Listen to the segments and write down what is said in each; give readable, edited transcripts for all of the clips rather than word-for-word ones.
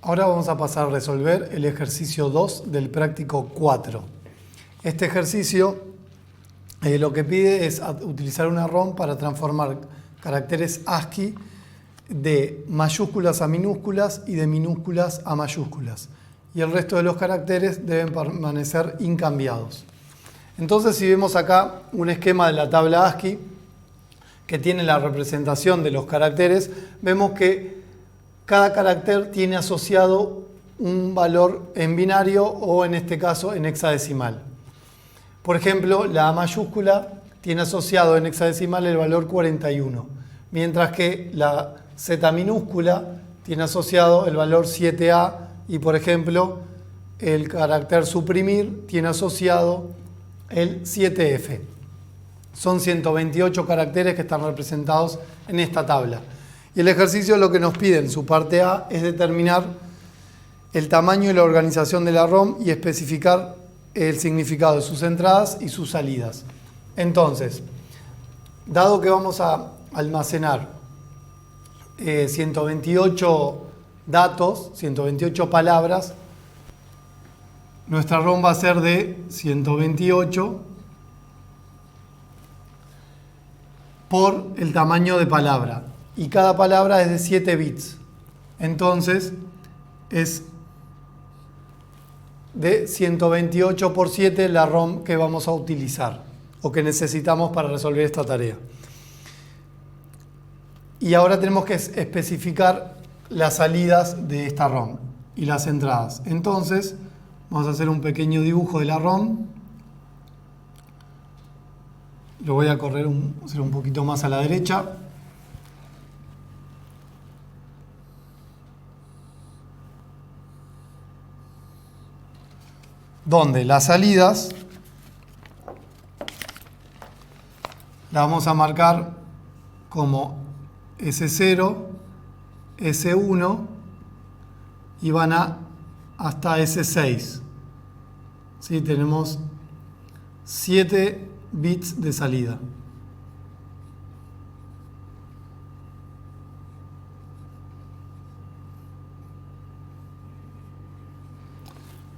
Ahora vamos a pasar a resolver el ejercicio 2 del práctico 4. Este ejercicio lo que pide es utilizar una ROM para transformar caracteres ASCII de mayúsculas a minúsculas y de minúsculas a mayúsculas. Y el resto de los caracteres deben permanecer incambiados. Entonces, si vemos acá un esquema de la tabla ASCII que tiene la representación de los caracteres, vemos que cada carácter tiene asociado un valor en binario o, en este caso, en hexadecimal. Por ejemplo, la A mayúscula tiene asociado en hexadecimal el valor 41, mientras que la Z minúscula tiene asociado el valor 7A y, por ejemplo, el carácter suprimir tiene asociado el 7F. Son 128 caracteres que están representados en esta tabla. Y el ejercicio lo que nos pide en su parte A es determinar el tamaño y la organización de la ROM y especificar el significado de sus entradas y sus salidas. Entonces, dado que vamos a almacenar 128 datos, 128 palabras, nuestra ROM va a ser de 128 por el tamaño de palabra. Y cada palabra es de 7 bits. Entonces, es de 128 por 7 la ROM que vamos a utilizar o que necesitamos para resolver esta tarea. Y ahora tenemos que especificar las salidas de esta ROM y las entradas. Entonces, vamos a hacer un pequeño dibujo de la ROM. Lo voy a correr hacer un poquito más a la derecha. Donde las salidas las vamos a marcar como S0, S1 y van hasta S6. ¿Sí? Tenemos 7 bits de salida.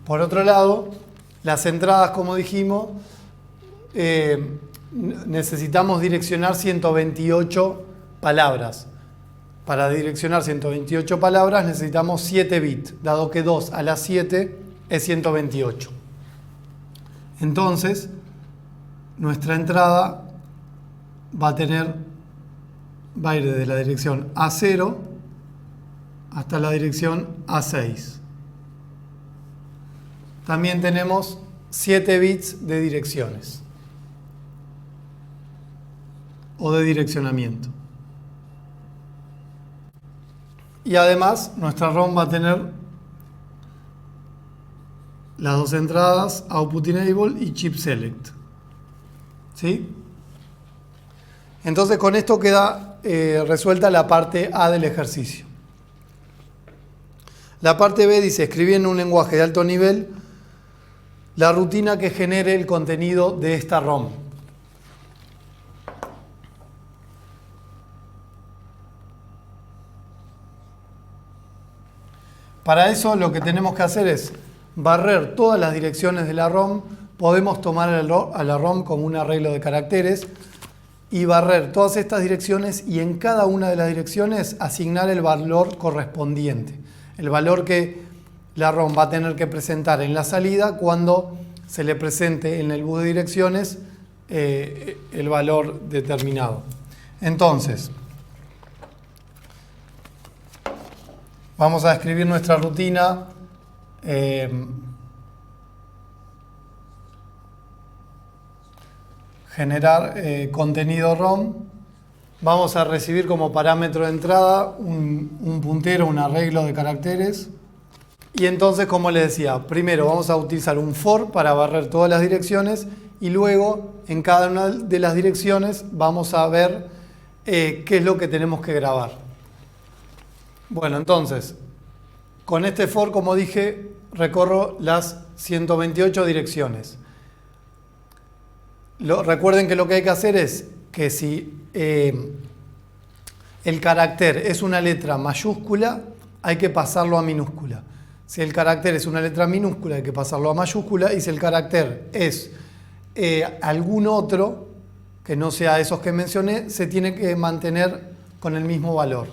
Por otro lado, las entradas, como dijimos, necesitamos direccionar 128 palabras. Para direccionar 128 palabras necesitamos 7 bits, dado que 2 a la 7 es 128. Entonces, nuestra entrada va a ir desde la dirección A0 hasta la dirección A6. También tenemos 7 bits de direcciones o de direccionamiento. Y además nuestra ROM va a tener las dos entradas Output Enable y Chip Select. ¿Sí? Entonces con esto queda resuelta la parte A del ejercicio. La parte B dice: escribir en un lenguaje de alto nivel la rutina que genere el contenido de esta ROM. Para eso lo que tenemos que hacer es barrer todas las direcciones de la ROM. Podemos tomar a la ROM como un arreglo de caracteres y barrer todas estas direcciones y en cada una de las direcciones asignar el valor correspondiente. El valor que la ROM va a tener que presentar en la salida cuando se le presente en el bus de direcciones el valor determinado. Entonces, vamos a escribir nuestra rutina. Generar contenido ROM. Vamos a recibir como parámetro de entrada un puntero, un arreglo de caracteres. Y entonces, como les decía, primero vamos a utilizar un for para barrer todas las direcciones y luego en cada una de las direcciones vamos a ver qué es lo que tenemos que grabar. Bueno, entonces, con este for, como dije, recorro las 128 direcciones. Recuerden que lo que hay que hacer es que si el carácter es una letra mayúscula, hay que pasarlo a minúscula. Si el carácter es una letra minúscula, hay que pasarlo a mayúscula, y si el carácter es algún otro, que no sea esos que mencioné, se tiene que mantener con el mismo valor.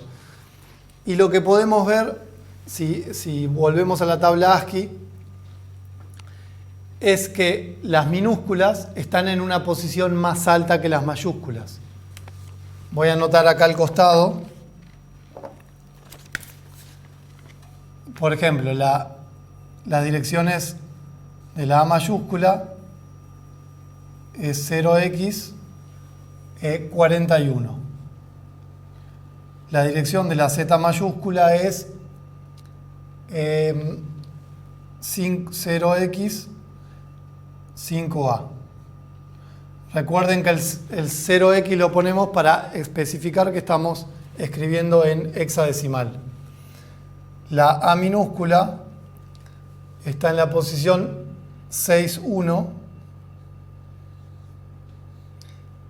Y lo que podemos ver, si volvemos a la tabla ASCII, es que las minúsculas están en una posición más alta que las mayúsculas. Voy a anotar acá al costado. Por ejemplo, las direcciones de la A mayúscula es 0x 41. La dirección de la Z mayúscula es 0x 5a. Recuerden que el 0x lo ponemos para especificar que estamos escribiendo en hexadecimal. La A minúscula está en la posición 6,1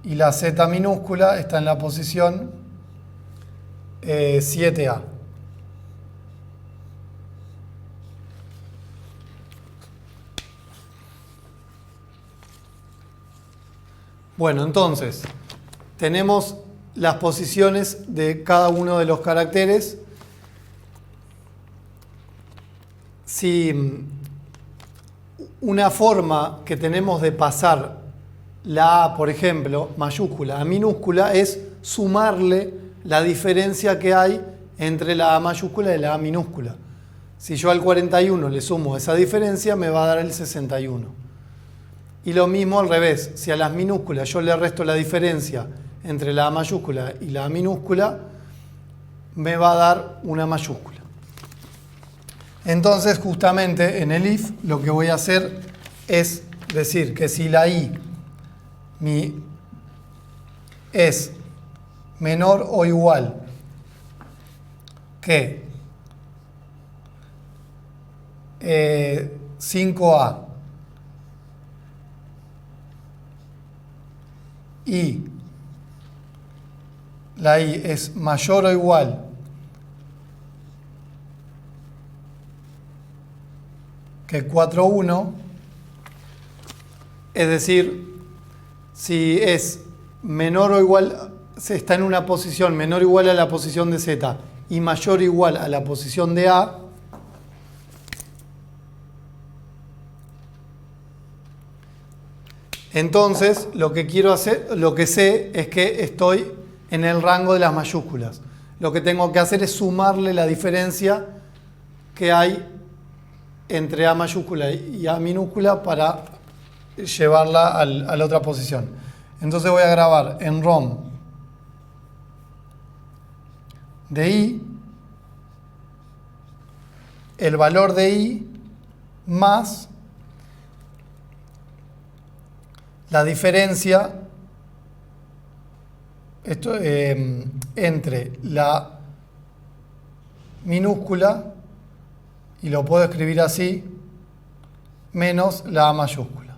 y la Z minúscula está en la posición 7A. Bueno, entonces, tenemos las posiciones de cada uno de los caracteres. Si una forma que tenemos de pasar la A, por ejemplo, mayúscula a minúscula, es sumarle la diferencia que hay entre la A mayúscula y la A minúscula. Si yo al 41 le sumo esa diferencia, me va a dar el 61. Y lo mismo al revés, si a las minúsculas yo le resto la diferencia entre la A mayúscula y la A minúscula, me va a dar una mayúscula. Entonces, justamente en el if, lo que voy a hacer es decir que si la I es menor o igual que 5A y la I es mayor o igual que 4,1, es decir, si es menor o igual, se está en una posición menor o igual a la posición de Z y mayor o igual a la posición de A, entonces lo que quiero hacer, lo que sé es que estoy en el rango de las mayúsculas. Lo que tengo que hacer es sumarle la diferencia que hay entre A mayúscula y A minúscula para llevarla a la otra posición. Entonces voy a grabar en ROM de I el valor de I más la diferencia entre la minúscula, y lo puedo escribir así, menos la A mayúscula.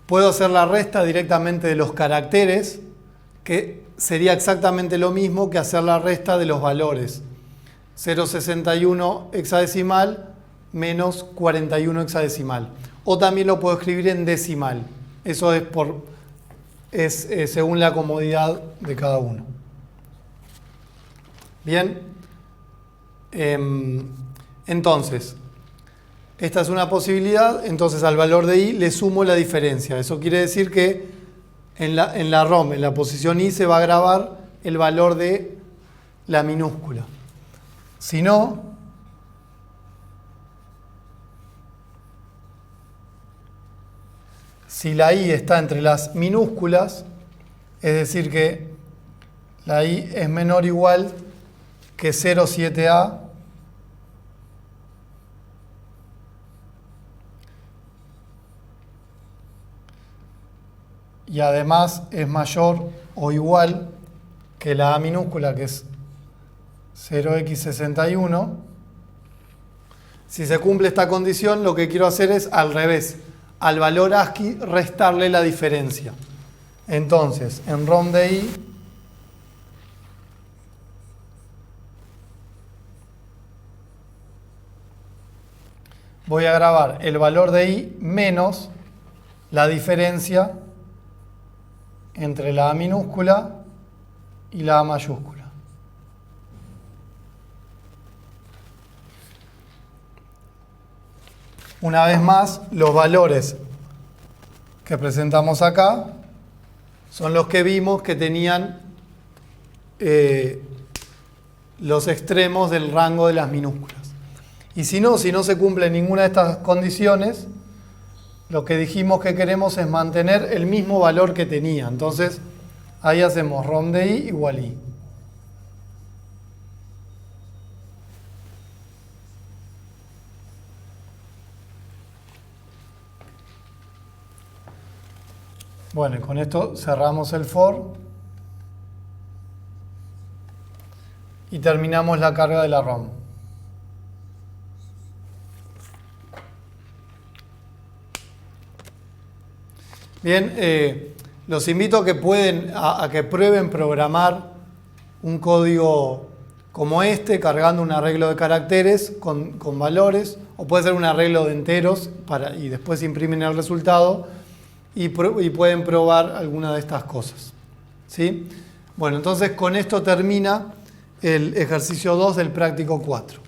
Puedo hacer la resta directamente de los caracteres, que sería exactamente lo mismo que hacer la resta de los valores. 0,61 hexadecimal menos 41 hexadecimal. O también lo puedo escribir en decimal. Eso es según la comodidad de cada uno. Bien. Entonces, esta es una posibilidad. Entonces al valor de I le sumo la diferencia. Eso quiere decir que en la ROM, en la posición I, se va a grabar el valor de la minúscula. Si no, si la I está entre las minúsculas, es decir que la I es menor o igual que 0,7A y además es mayor o igual que la A minúscula, que es 0x61. Si se cumple esta condición, lo que quiero hacer es al revés, al valor ASCII restarle la diferencia. Entonces, en ROM de I voy a grabar el valor de i menos la diferencia entre la A minúscula y la A mayúscula. Una vez más, los valores que presentamos acá son los que vimos que tenían los extremos del rango de las minúsculas. Y si no se cumple ninguna de estas condiciones, lo que dijimos que queremos es mantener el mismo valor que tenía. Entonces, ahí hacemos rom de i igual i. Bueno, y con esto cerramos el for y terminamos la carga de la ROM. Bien, los invito a que que prueben programar un código como este, cargando un arreglo de caracteres con valores, o puede ser un arreglo de enteros y después imprimen el resultado y pueden probar alguna de estas cosas. ¿Sí? Bueno, entonces con esto termina el ejercicio 2 del práctico 4.